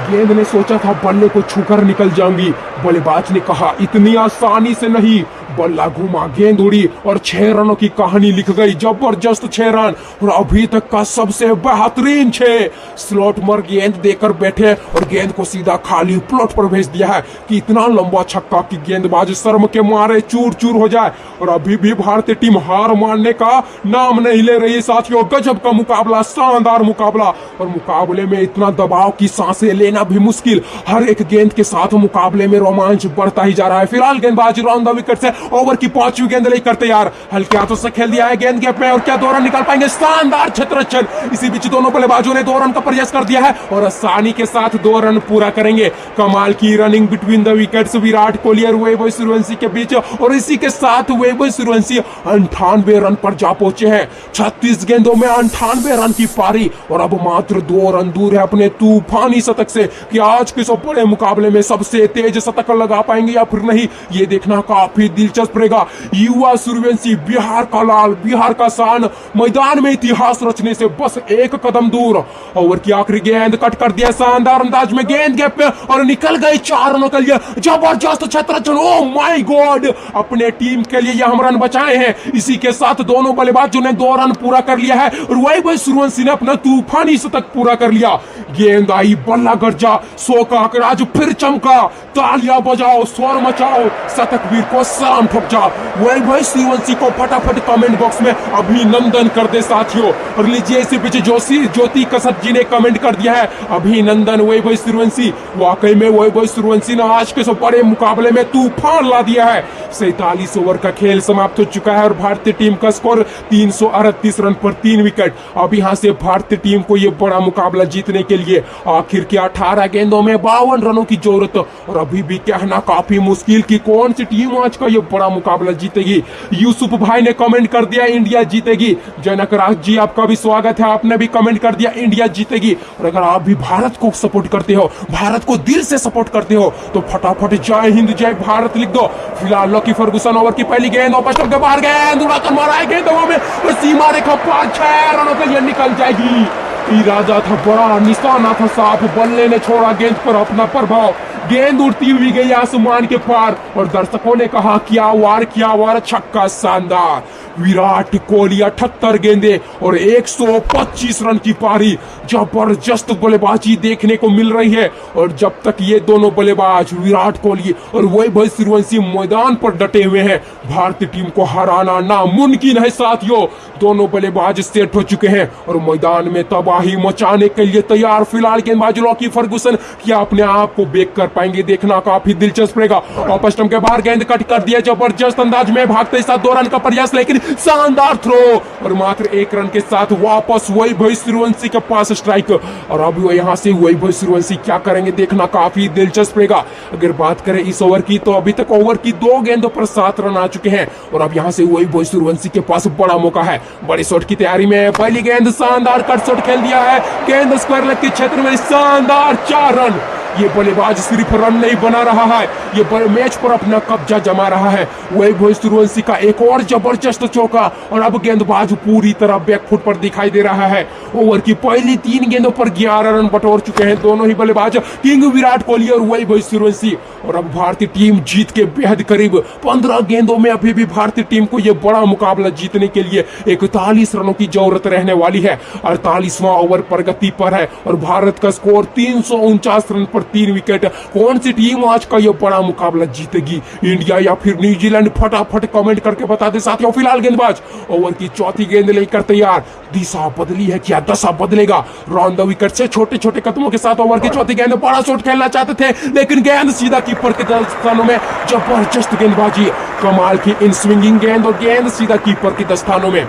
गेंद ने सोचा था बल्ले को छूकर निकल जाऊंगी, बल्लेबाज ने कहा इतनी आसानी से नहीं। बल्ला घुमा, गेंद उड़ी और 6 रनों की कहानी लिख गई। जबरदस्त 6 रन और अभी तक का सबसे बेहतरीन 6। स्लॉट मर गेंद देकर बैठे और गेंद को सीधा खाली प्लॉट पर भेज दिया है कि इतना लंबा छक्का कि गेंदबाज शर्म के मारे चूर चूर हो जाए। और अभी भी भारतीय टीम हार मानने का नाम नहीं ले रही साथियों। गजब का मुकाबला, शानदार मुकाबला, और मुकाबले में इतना दबाव की सांसें लेना भी मुश्किल। हर एक गेंद के साथ मुकाबले में रोमांच बढ़ता ही जा रहा है। फिलहाल गेंदबाज राउंड द विकेट से ओवर की 5वीं गेंद लेकर तैयार, हल्के हाथों से खेल दिया है गेंद गैप में और क्या 2 रन निकाल पाएंगे? शानदार क्षेत्ररक्षण। इसी बीच दोनों बल्लेबाजों ने 2 रन का प्रयास कर दिया है और आसानी के साथ 2 रन पूरा करेंगे। कमाल की running between the wickets Virat Kohli और वैभव सूर्यवंशी के बीच, और इसी के साथ वैभव सूर्यवंशी 98 रन पर जा पहुंचे हैं। 36 गेंदों में 98 रन की पारी और अब मात्र 2 रन दूर है अपने तूफानी शतक से कि आज के सब बड़े मुकाबले में सबसे तेज शतक लगा पाएंगे या फिर नहीं, ये देखना काफी दिलचस्प रहेगा। युवा सूर्यवंशी, बिहार का लाल, बिहार का शान, मैदान में इतिहास रचने से बस 1 कदम दूर। ओवर की आखिरी गेंद कट कर दिया शानदार अंदाज में गेंद गैप में और निकल गई 4 रनों के लिए। जबरदस्त क्षेत्ररक्षण, ओह माय गॉड, अपने टीम के लिए यह हम रन बचाए हैं। इसी के साथ दोनों बल्लेबाजों ने 2 रन पूरा कर लिया है और वैभव सूर्यवंशी ने अपना तूफानी शतक पूरा कर लिया। गेंद आई, बल्ला गरजा, 100 का आंकड़ा आज फिर चमका। तालियां बजाओ, स्वर मचाओ, शतक वीर को सलाम ठोक जाओ। वैभव सूर्यवंशी को फटाफट कमेंट बॉक्स में अभिनंदन कर दे साथियों। और लीजिए इसी बीच ज्योति कसत जी ने कमेंट कर दिया है, अभिनंदन वैभव सूर्यवंशी। वाकई में वैभव सूर्यवंशी ने आज के सब बड़े मुकाबले में तूफान ला दिया है। 47 ओवर का खेल समाप्त हो चुका है और भारतीय टीम का स्कोर 338 रन पर 3 विकेट। अब यहां से भारतीय टीम को यह बड़ा मुकाबला जीतने के लिए आखिर के 18 गेंदों में 52 रनों की जरूरत, और अभी भी कहना काफी मुश्किल कि कौन सी टीम आज का यह बड़ा मुकाबला जीतेगी। यूसुफ भाई ने कमेंट कर दिया इंडिया जीतेगी। जनक राज जी, आपका भी स्वागत है, आपने भी कमेंट कर दिया इंडिया जीतेगी। और अगर आप भी भारत को सपोर्ट करते हो, भारत को दिल से सपोर्ट करते हो, तो फटाफट जय हिंद जय भारत लिख दो। फिलहाल लकी फर्गुसन ओवर की पहली गेंद और के बाहर गेंद उड़ाकर मारा है गेंद हवा में और सीमा रेखा पार 6 रनों के लिए निकल जाएगी। इरादा था बड़ा, निशाना था साफ, बल्ले ने छोड़ा गेंद पर अपना प्रभाव। गेंद उड़ती हुई गई आसमान के पार और दर्शकों ने कहा क्या वार, छक्का शानदार। विराट कोहली 78 गेंदे और 125 रन की पारी। जबरदस्त बल्लेबाजी देखने को मिल रही है और जब तक ये दोनों बल्लेबाज विराट कोहली और वैभव सूर्यवंशी मैदान पर डटे हुए हैं, भारतीय टीम को हराना नामुमकिन है साथियों। दोनों बल्लेबाज सेट हो चुके हैं और मैदान में तबाही मचाने के लिए तैयार। फिलहाल गेंदबाज लॉकी फर्गुसन क्या अपने आप को बेक कर पाएंगे, देखना काफी दिलचस्प रहेगा। ऑफ स्टंप के बाहर गेंद कट कर दिया, जबरदस्त अंदाज में भागते साथ 2 रन का प्रयास, लेकिन शानदार थ्रो और मात्र 1 रन के साथ वापस वैभव सूर्यवंशी के पास स्ट्राइक। और अब वो यहाँ से वैभव सूर्यवंशी क्या करेंगे, देखना काफी दिलचस्प रहेगा। अगर बात करें इस ओवर की, तो अभी तक ओवर की 2 गेंदों पर 7 रन आ चुके हैं और अब यहाँ से वैभव सूर्यवंशी के पास बड़ा मौका है। बड़े शॉट की तैयारी में पहली गेंद, शानदार कट शॉट खेल दिया है, गेंद स्क्वायर लेग के क्षेत्र में, शानदार 4 रन। ये बल्लेबाज सिर्फ रन नहीं बना रहा है, ये बड़े मैच पर अपना कब्जा जमा रहा है। वैभव सूर्यवंशी का एक और जबरदस्त चौका और अब गेंदबाज पूरी तरह बैकफुट पर दिखाई दे रहा है। ओवर की पहली 3 गेंदों पर 11 रन बटोर चुके हैं दोनों ही बल्लेबाज, किंग विराट कोहली और वैभव सूर्यवंशी। और अब भारतीय टीम जीत के बेहद करीब। 15 गेंदों में अभी भी भारतीय टीम को यह बड़ा मुकाबला जीतने के लिए 41 रनों की जरूरत रहने वाली है। 48वां ओवर प्रगति पर है और भारत का स्कोर 349 रन पर 3 विकेट। कौन सी टीम आज का यह बड़ा मुकाबला जीतेगी, इंडिया या फिर न्यूजीलैंड? फटाफट कमेंट करके बता दे साथियों। फिलहाल गेंदबाज ओवर की 4थी गेंद लेकर तैयार। दिशा बदली है क्या, दशा बदलेगा? राउंड द विकेट से छोटे छोटे कदमों के साथ ओवर की 4थी गेंद, बड़ा शॉट खेलना चाहते थे लेकिन गेंद सीधा कीपर के दस्तानों में। जबरदस्त गेंदबाजी, कमाल की इन स्विंगिंग गेंद और गेंद सीधा कीपर के दस्तानों में।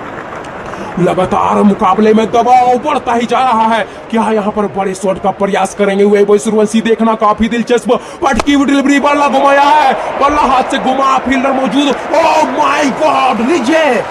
लगातार मुकाबले में दबाव बढ़ता ही जा रहा है। क्या यहाँ पर बड़े शॉट का प्रयास करेंगे वैभव सूर्यवंशी, देखना काफी दिलचस्प। पटकी हुई डिलीवरी, बल्ला घुमाया है, बल्ला हाथ से घुमा, फील्डर मौजूद। ओह माय गॉड, लीजिए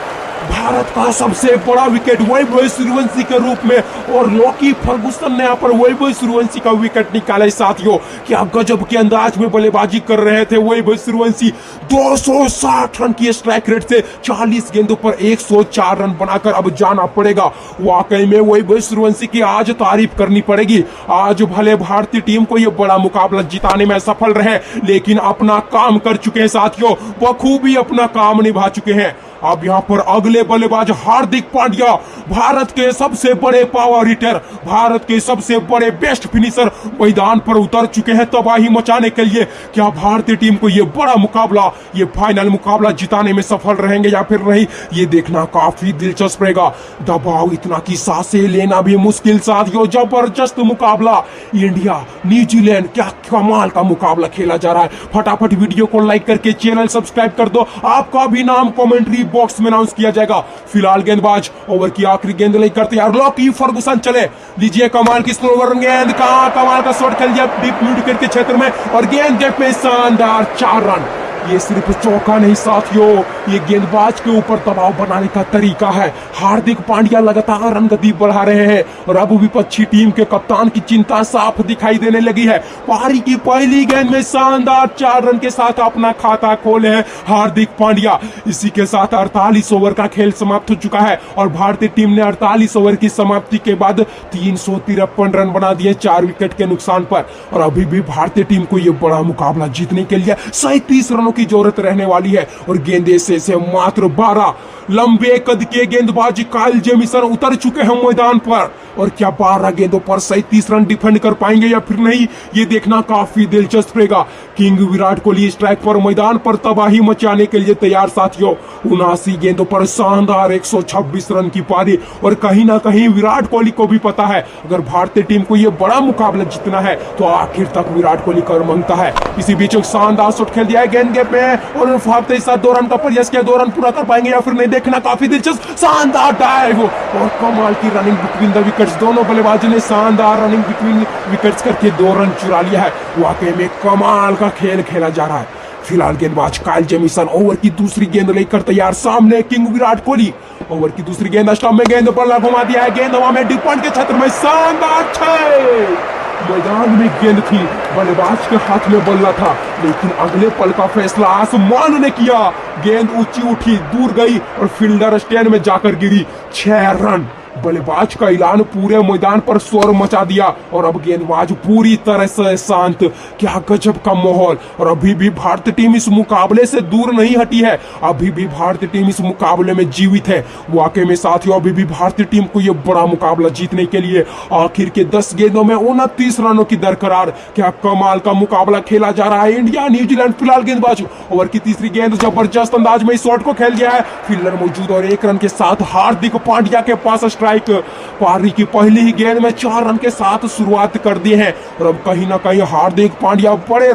भारत का सबसे बड़ा विकेट वैभव सूर्यवंशी के रूप में और लॉकी फर्गुसन ने यहाँ पर वैभव सूर्यवंशी का विकेट निकाला। साथियों क्या गजब के अंदाज में बल्लेबाजी कर रहे थे वैभव सूर्यवंशी। 260 रन की स्ट्राइक रेट से 40 गेंदों पर 104 रन बनाकर अब जाना पड़ेगा। वाकई में वैभव सूर्यवंशी की आज तारीफ करनी पड़ेगी। आज भले भारतीय टीम को यह बड़ा मुकाबला जिताने में सफल रहे, लेकिन अपना काम कर चुके हैं साथियों, बखूबी अपना काम निभा चुके हैं। अब यहाँ पर अगले बल्लेबाज हार्दिक पांड्या, भारत के सबसे बड़े पावर हिटर, भारत के सबसे बड़े बेस्ट फिनिशर मैदान पर उतर चुके हैं तबाही मचाने के लिए। क्या भारतीय टीम को ये बड़ा मुकाबला, ये फाइनल मुकाबला जिताने में सफल रहेंगे या फिर नहीं, ये देखना काफी दिलचस्प रहेगा। दबाव इतना कि सांसें लेना भी मुश्किल साथियों। जबरदस्त मुकाबला, इंडिया न्यूजीलैंड, क्या कमाल का मुकाबला खेला जा रहा है। फटाफट वीडियो को लाइक करके चैनल सब्सक्राइब कर दो, आपका भी नाम कमेंट्री बॉक्स में अनाउंस किया जाएगा। फिलहाल गेंदबाज ओवर की आखिरी गेंद नहीं करते यार, लॉकी फर्गुसन चले, लीजिए कमाल की स्लोवर गेंद का कमाल का शॉट खेल दिया डीप मिड विकेट के क्षेत्र में और गेंद गैप में शानदार 4 रन। ये सिर्फ चौका नहीं साथियों, ये गेंदबाज के ऊपर दबाव बनाने का तरीका है। हार्दिक पांड्या लगातार रन गति बढ़ा रहे हैं और अब विपक्षी टीम के कप्तान की चिंता साफ दिखाई देने लगी है। पारी की पहली गेंद में शानदार 4 रन के साथ अपना खाता खोले हैं हार्दिक पांड्या। इसी के साथ 48 ओवर का खेल समाप्त हो चुका है और भारतीय टीम ने 48 ओवर की समाप्ति के बाद 353 रन बना दिए 4 विकेट के नुकसान पर। और अभी भी भारतीय टीम को यह बड़ा मुकाबला जीतने के लिए 37 रनों की जरूरत रहने वाली है और गेंदे से मात्र 12। लंबे कद के गेंदबाज काइल जेमिसन उतर चुके हैं मैदान पर और क्या 12 गेंदों पर 37 रन डिफेंड कर पाएंगे या फिर नहीं, ये देखना काफी दिलचस्प रहेगा। किंग विराट कोहली स्ट्राइक पर मैदान पर तबाही मचाने के लिए तैयार साथियों। 79 गेंदों पर शानदार 126 रन की पारी और कहीं ना कहीं विराट कोहली को भी पता है अगर भारतीय टीम को यह बड़ा मुकाबला जीतना है तो आखिर तक विराट कोहली कर मांगता है। इसी बीच एक शानदार शॉट खेल दिया है गेंद गैप में और फाड़ते ही साथ 2 रन का प्रयास किया, 2 रन पूरा कर पाएंगे या फिर नहीं, देखना काफी दिलचस्प। शानदार डाइव और कमाल की रनिंग बिटवीन द विकेट्स, दोनों बल्लेबाजों ने शानदार रनिंग बिटवीन विकेट्स करके 2 रन चुरा लिया है। वाकई में कमाल का खेल खेला जा रहा है। फिलहाल गेंदबाज काइल जेमिसन ओवर की दूसरी गेंद लेकर तैयार, सामने किंग विराट कोहली। ओवर की दूसरी गेंद स्टंप में गेंद पर घुमा दिया है, गेंद हवा में डीप पॉइंट के क्षेत्र में शानदार 6। मैदान में गेंद थी, बल्लेबाज के हाथ में बल्ला था, लेकिन अगले पल का फैसला आसमान ने किया। गेंद ऊंची उठी, दूर गई और फील्डर स्टैंड में जाकर गिरी। 6 रन। बल्लेबाज का ऐलान पूरे मैदान पर शोर मचा दिया और अब गेंदबाज पूरी तरह से शांत। क्या गजब का माहौल। और अभी भी भारतीय टीम इस मुकाबले से दूर नहीं हटी है, अभी भी भारतीय टीम इस मुकाबले में जीवित है। वाकई में साथियों अभी भी भारतीय टीम को यह बड़ा मुकाबला जीतने के लिए आखिर के 10 गेंदों में 29 रनों की दरकरार। क्या कमाल का मुकाबला खेला जा रहा है इंडिया न्यूजीलैंड। फिलहाल गेंदबाज ओवर की तीसरी गेंद जबरदस्त अंदाज में इस शॉट को खेल दिया है, फील्डर मौजूद और 1 रन के साथ हार्दिक पांड्या के पास स्ट्राइक। पारी की पहली ही गेंद में 4 रन के साथ शुरुआत कर दी है और अब कहीं ना कहीं हार्दिक पांड्या बड़े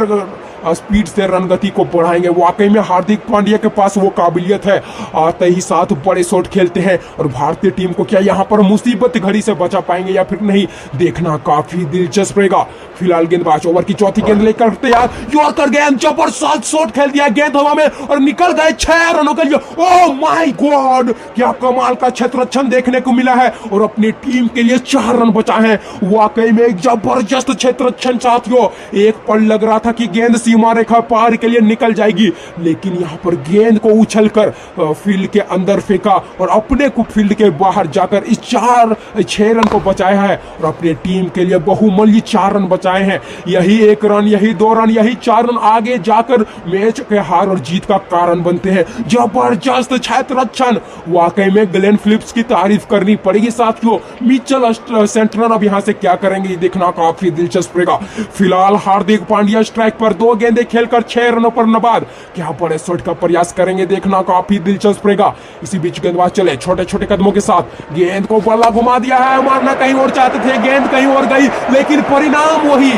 स्पीड से रन गति को बढ़ाएंगे। वाकई में हार्दिक पांड्या के पास वो काबिलियत है, आते ही साथ बड़े शॉट खेलते हैं और भारतीय टीम को क्या यहाँ पर मुसीबत घड़ी से बचा पाएंगे या फिर नहीं, देखना काफी दिलचस्प रहेगा। फिलहाल गेंदबाज ओवर की चौथी गेंद लेकर तैयार, यॉर्कर गेंद जबरदस्त शॉट खेल दिया, गेंद हवा में और निकल गए 6 रनों के लिए। ओह माय गॉड, क्या कमाल का क्षेत्ररक्षण देखने को मिला है और अपनी टीम के लिए 4 रन बचाए हैं। वाकई में एक जबरदस्त क्षेत्ररक्षण साथियों। एक पल लग रहा था कि गेंद सीमा रेखा पार के लिए निकल जाएगी, लेकिन यहाँ पर गेंद को उछलकर फील्ड के अंदर फेंका और अपने को फील्ड के बाहर जाकर इस 6 रन को बचाया है और अपनी टीम के लिए बहुमूल्य 4 रन बचाए हैं। यही 1 रन, यही 2 रन, यही 4 रन आगे जाकर मैच के हार और जीत का कारण बनते हैं। जबरदस्त क्षेत्ररक्षण, वाकई में ग्लेन फिलिप्स की तारीफ करनी पड़ेगी साथियों। मिचेल सेंटनर अब यहाँ से क्या करेंगे, देखना काफी दिलचस्प रहेगा। फिलहाल हार्दिक पांड्या स्ट्राइक पर 2 गेंदें खेलकर 6 रनों पर नबाद। क्या बड़े शॉट का प्रयास करेंगे, देखना काफी दिलचस्प रहेगा। इसी बीच गेंदबाज चले छोटे छोटे कदमों के साथ, गेंद को बल्ला घुमा दिया है, मारना कहीं और चाहते थे, गेंद कहीं और गई, लेकिन परिणाम वही,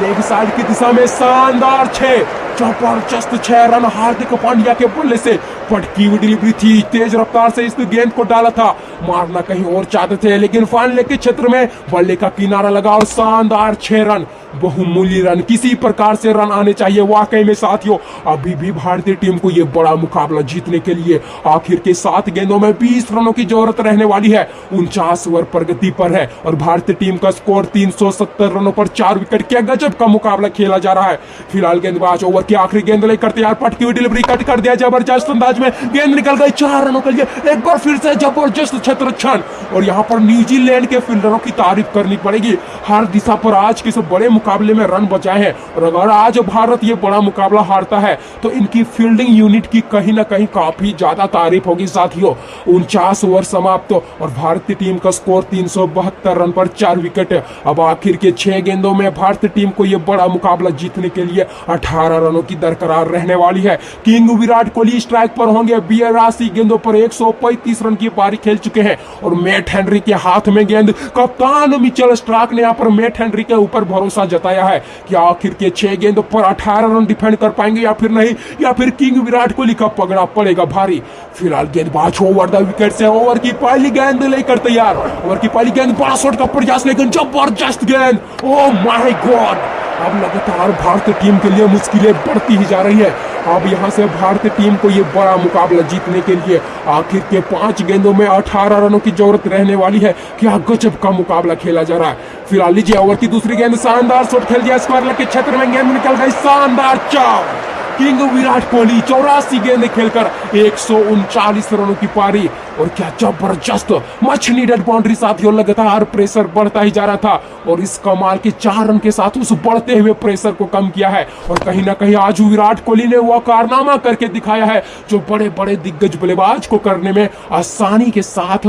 लेग साइड की दिशा में शानदार 6। जबरदस्त 6 रन हार्दिक पांड्या के बल्ले से। पटकी हुई डिलीवरी थी, तेज रफ्तार से इस गेंद को डाला था, मारना कहीं और चाहते थे, लेकिन फाइनल के क्षेत्र में बल्ले का किनारा लगा और शानदार 6 रन, बहुमूल्य रन। किसी प्रकार से रन आने चाहिए। वाकई में साथियों अभी भी भारतीय टीम को यह बड़ा मुकाबला जीतने के लिए आखिर के 7 गेंदों में 20 रनों की जरूरत रहने वाली है। 49 ओवर प्रगति पर है और भारतीय टीम का स्कोर 370 रनों पर 4 विकेट। क्या गजब का मुकाबला खेला जा रहा है। फिलहाल गेंदबाज ओवर की आखिरी गेंद लेकर तैयार, पटकी हुई डिलीवरी कट कर दिया, जबरदस्त अंदाज अंदाज में गेंद निकल गई 4 रनों के लिए। एक बार फिर से जबरदस्त क्षेत्ररक्षण, और यहाँ पर न्यूजीलैंड के फील्डरों की तारीफ करनी पड़ेगी। हर दिशा पर आज के इस बड़े मुकाबले में रन बचाए हैं, और अगर आज भारत ये बड़ा मुकाबला हारता है तो इनकी फील्डिंग यूनिट की कहीं ना कहीं काफी ज्यादा तारीफ होगी साथियों। 49 ओवर समाप्त और भारतीय टीम का स्कोर 372 रन पर 4 विकेट। अब आखिर के 6 गेंदों में भारतीय टीम को यह बड़ा मुकाबला जीतने के लिए 18 रनों की दरकरार रहने वाली है। किंग विराट कोहली स्ट्राइक पर होंगे। 82 गेंदों पर 135 रन की पारी खेल चुके हैं, और मैट हेनरी के हाथ में गेंद। कप्तान मिचेल स्टार्क ने यहाँ पर मैट हेनरी के ऊपर भरोसा जताया है कि आखिर के 6 गेंदों पर 18 रन डिफेंड कर पाएंगे या फिर नहीं, या फिर किंग विराट कोहली का पगड़ा पड़ेगा भारी। फिलहाल गेंदबाज ओवर द विकेट से ओवर की पहली गेंद लेकर तैयार। ओवर की पहली गेंद, बड़ा शॉट का प्रयास, लेकिन जबरदस्त गेंद। ओह माय गॉड, अब लगातार भारतीय टीम के लिए मुश्किलें बढ़ती ही जा रही है। अब यहां से भारतीय टीम को यह बड़ा मुकाबला जीतने के लिए आखिर के 5 गेंदों में 18 रनों की जरूरत रहने वाली है। क्या गजब का मुकाबला खेला जा रहा है। फिलहाल लीजिए ओवर की दूसरी गेंद, शानदार शॉट खेल दिया स्क्वायर लेग के क्षेत्र में, गेंद निकल गई, शानदार चार। किंग विराट कोहली 84 गेंद खेलकर 139 रनों की पारी, और क्या जबरदस्त मच नीडेड बाउंड्री साथियों। लगातार प्रेशर बढ़ता ही जा रहा था, और इस कमाल के 4 रन के साथ उस बढ़ते हुए प्रेशर को कम किया है। और कहीं ना कहीं आज विराट कोहली ने वह कारनामा करके दिखाया है जो बड़े बड़े दिग्गज बल्लेबाज को करने में आसानी के साथ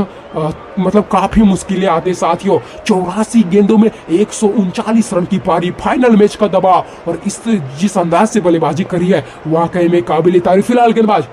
मतलब काफी मुश्किलें आते साथियों। 84 गेंदों में 139 रन की पारी, फाइनल मैच का दबाव, और जिस अंदाज से बल्लेबाजी करी है वाकई में काबिल तारीफ। फिलहाल गेंदबाज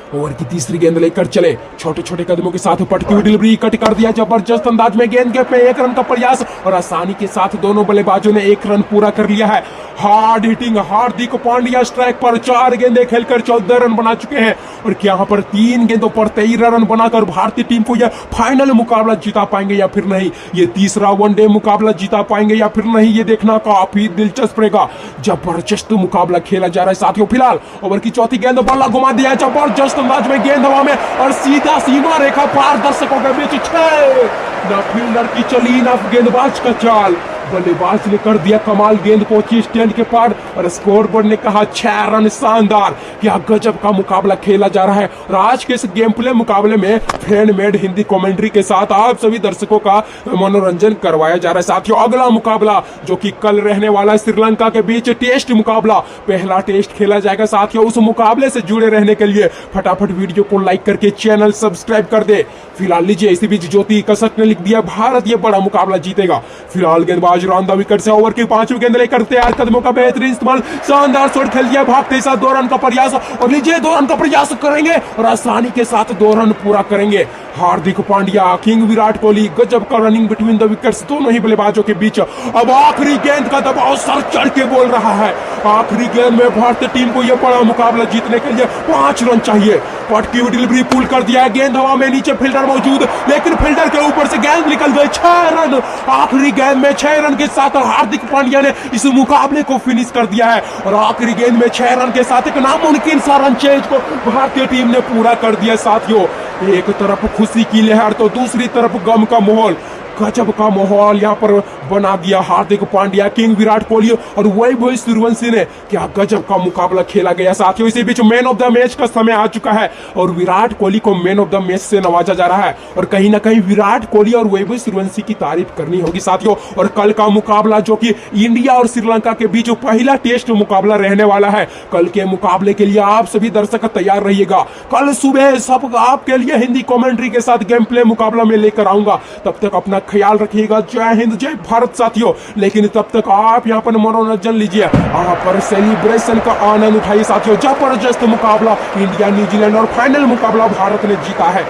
ओवर की तीसरी गेंद लेकर चले, छोटे छोटे कदमों के साथ पटकी हुई डिलीवरी, कट कर दिया जबरदस्त अंदाज में, गेंद के पे 1 रन का प्रयास, और आसानी के साथ दोनों बल्लेबाजों ने 1 रन पूरा कर लिया है। Hard hitting Hardik Pandya strike पर 4 गेंदें खेलकर 14 रन बना चुके हैं, और क्या यहाँ पर 3 गेंदों पर 13 रन बनाकर भारतीय टीम को यह फाइनल मुकाबला जिता पाएंगे या फिर नहीं, ये तीसरा वनडे मुकाबला जिता पाएंगे या फिर नहीं, ये देखना काफी दिलचस्प रहेगा। जबरदस्त मुकाबला खेला जा रहा है साथियों। फिलहाल ओवर की चौथी गेंद, बल्ला घुमा दिया जबरदस्त अंदाज में, गेंद हवा में और सीधा सीमा रेखा पार, दर्शकों के बीच 6। न फील्डर की चली न गेंदबाज का चाल, बल्लेबाज ने कर दिया कमाल, गेंद पहुंची स्टैंड के पार, और स्कोर बोर्ड ने कहा 6 रन। शानदार, क्या गजब का मुकाबला खेला जा रहा है। और आज के इस गेम प्ले मुकाबले में फैन मेड हिंदी कमेंट्री के साथ आप सभी दर्शकों का मनोरंजन करवाया जा रहा है साथियों। अगला मुकाबला जो कि कल रहने वाला है श्रीलंका के बीच, टेस्ट मुकाबला, पहला टेस्ट खेला जाएगा साथियों। उस मुकाबले से जुड़े रहने के लिए फटाफट वीडियो को लाइक करके चैनल सब्सक्राइब कर दे। फिलहाल लीजिए इसी बीच ज्योति कसक ने लिख दिया भारत ये बड़ा मुकाबला जीतेगा। फिलहाल गेंदबाज ऑन द विकेट से ओवर की 5वीं गेंद लेकर तैयार, कदमों का बेहतरीन इस्तेमाल, शानदार शॉट खेल दिया, भागते ही साथ 2 रन का प्रयास, और लीजिए 2 रन का प्रयास करेंगे और आसानी के साथ 2 रन पूरा करेंगे। हार्दिक पांड्या, किंग विराट कोहली, गजब का रनिंग बिटवीन द विकेट्स दोनों ही बल्लेबाजों के बीच। अब आखिरी गेंद का दबाव सर चढ़ के बोल रहा है। आखिरी गेंद में भारतीय टीम को यह बड़ा मुकाबला जीतने के लिए 5 रन चाहिए। पटकी हुई डिलीवरी पुल कर दिया है, गेंद हवा में, नीचे फील्डर मौजूद, लेकिन फील्डर के ऊपर से गेंद निकल गई। 6 रन, आखिरी गेंद में 6 रन के साथ हार्दिक पांड्या ने इस मुकाबले को फिनिश कर दिया है, और आखिरी गेंद में 6 रन के साथ एक नामुमकिन सा रन चेंज को भारतीय टीम ने पूरा कर दिया साथियों। एक तरफ खुशी की लहर तो दूसरी तरफ गम का माहौल, गजब का माहौल यहाँ पर बना दिया हार्दिक पांड्या, किंग विराट कोहली और वैभव सूर्यवंशी ने। क्या गजब का मुकाबला खेला गया साथियों। इसी बीच मैन ऑफ द मैच का समय आ चुका है, और विराट कोहली को मैन ऑफ द मैच से नवाजा जा रहा है, और कहीं ना कहीं विराट कोहली और वैभव सूर्यवंशी की तारीफ करनी होगी साथियों। और कल का मुकाबला जो कि इंडिया और श्रीलंका के बीच पहला टेस्ट मुकाबला रहने वाला है, कल के मुकाबले के लिए आप सभी दर्शक तैयार रहिएगा। कल सुबह सब आपके लिए हिंदी कमेंट्री के साथ गेम प्ले मुकाबला में लेकर आऊंगा। तब तक अपना ख्याल रखिएगा। जय हिंद, जय भारत साथियों। लेकिन तब तक आप यहाँ पर मनोरंजन लीजिए, यहाँ पर सेलिब्रेशन का आनंद उठाइए साथियों। जबरदस्त मुकाबला इंडिया न्यूजीलैंड, और फाइनल मुकाबला भारत ने जीता है।